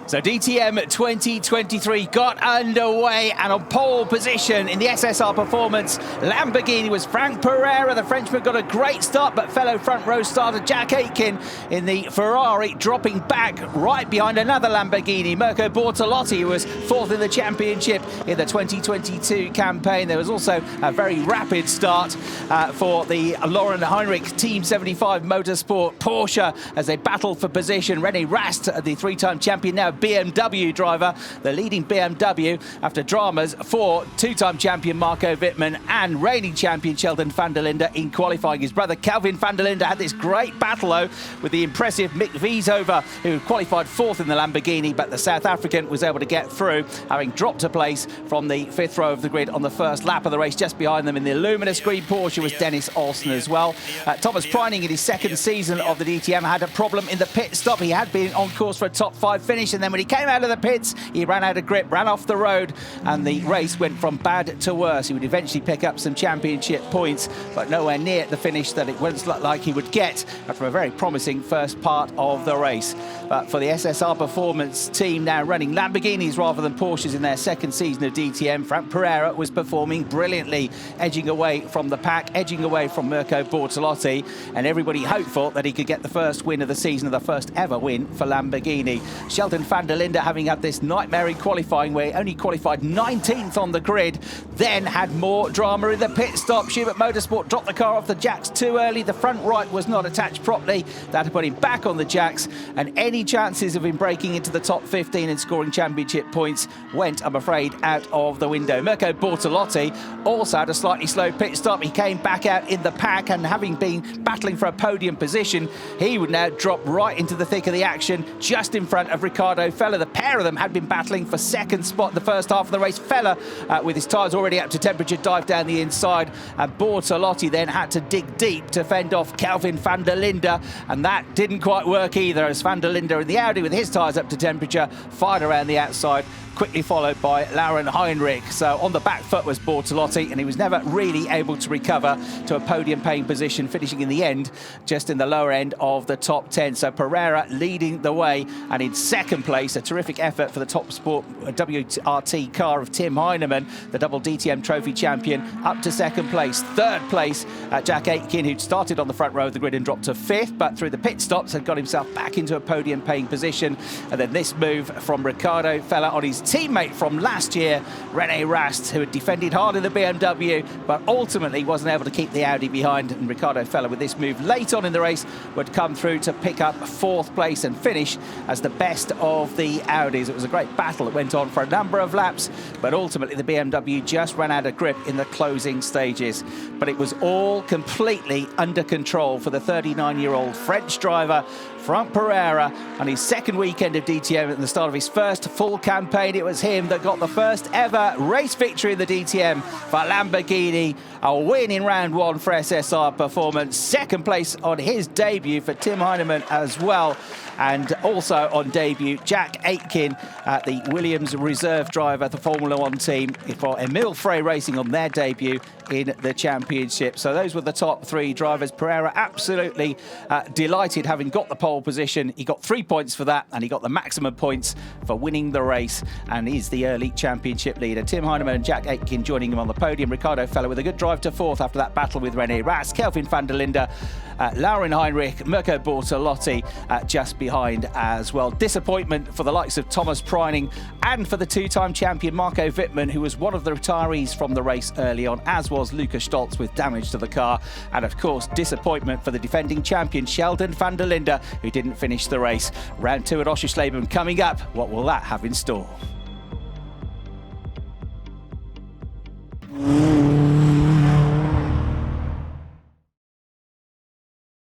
So DTM 2023 got underway, and on pole position in the SSR Performance Lamborghini was Franck Perera. The Frenchman got a great start, but fellow front row starter Jack Aitken in the Ferrari dropping back right behind another Lamborghini, Mirko Bortolotti, who was fourth in the championship in the 2022 campaign. There was also a very rapid start for the Lauren Heinrich Team 75 Motorsport Porsche as they battled for position. René Rast, the three-time champion, now BMW driver, the leading BMW after dramas for two-time champion Marco Wittmann and reigning champion Sheldon van der Linde in qualifying. His brother Kelvin van der Linde had this great battle though with the impressive Mick Wieshover, who qualified fourth in the Lamborghini, but the South African was able to get through, having dropped a place from the fifth row of the grid on the first lap of the race. Just behind them in the luminous green Porsche was Dennis Olsen as well. Thomas Preining in his second season of the DTM had a problem in the pit stop. He had been on course for a top 5 finish, and then when he came out of the pits, he ran out of grip, ran off the road, and the race went from bad to worse. He would eventually pick up some championship points, but nowhere near the finish that it once looked like he would get from a very promising first part of the race. But for the SSR Performance team, now running Lamborghinis rather than Porsches in their second season of DTM, Franck Perera was performing brilliantly, edging away from the pack, edging away from Mirko Bortolotti, and everybody hopeful that he could get the first win of the season, the first ever win for Lamborghini. Sheldon van der Linde, having had this nightmare in qualifying where he only qualified 19th on the grid, then had more drama in the pit stop. Schubert Motorsport dropped the car off the jacks too early. The front right was not attached properly. That had put him back on the jacks, and any chances of him breaking into the top 15 and scoring championship points went, I'm afraid, out of the window. Mirko Bortolotti also had a slightly slow pit stop. He came back out in the pack, and having been battling for a podium position, he would now drop right into the thick of the action, just in front of Ricardo Feller. The pair of them had been battling for second spot in the first half of the race. Feller, with his tyres already up to temperature, dived down the inside, and Bortolotti then had to dig deep to fend off Kelvin van der Linde, and that didn't quite work either, as van der Linde in the Audi with his tyres up to temperature fired around the outside, quickly followed by Lauren Heinrich. So on the back foot was Bortolotti, and he was never really able to recover to a podium-paying position, finishing in the end just in the lower end of the top 10. So Perera leading the way, and in second place, a terrific effort for the Top Sport WRT car of Tim Heinemann, the double DTM trophy champion, up to second place. Third place, Jack Aitken, who'd started on the front row of the grid and dropped to fifth, but through the pit stops had got himself back into a podium-paying position. And then this move from Ricardo Feller on his teammate from last year, René Rast, who had defended hard in the BMW, but ultimately wasn't able to keep the Audi behind. And Ricardo Feller, with this move late on in the race, would come through to pick up fourth place and finish as the best of the Audis. It was a great battle that went on for a number of laps, but ultimately the BMW just ran out of grip in the closing stages. But it was all completely under control for the 39-year-old French driver, Franck Perera, on his second weekend of DTM at the start of his first full campaign. It was him that got the first ever race victory in the DTM for Lamborghini. A win in round one for SSR Performance. Second place on his debut for Tim Heinemann as well. And also on debut, Jack Aitken, the Williams reserve driver, the Formula One team for Emile Frey Racing on their debut in the championship. So those were the top three drivers. Perera absolutely delighted, having got the pole position. He got 3 points for that, and he got the maximum points for winning the race, and is the early championship leader. Tim Heinemann and Jack Aitken joining him on the podium. Ricardo Feller with a good drive to fourth after that battle with René Rast. Kelvin van der Linde, Lauren Heinrich, Mirko Bortolotti just behind as well. Disappointment for the likes of Thomas Preining and for the two-time champion Marco Wittmann, who was one of the retirees from the race early on, as was Lukas Stolz with damage to the car. And of course, disappointment for the defending champion Sheldon van der Linde, who didn't finish the race. Round 2 at Oschersleben coming up. What will that have in store?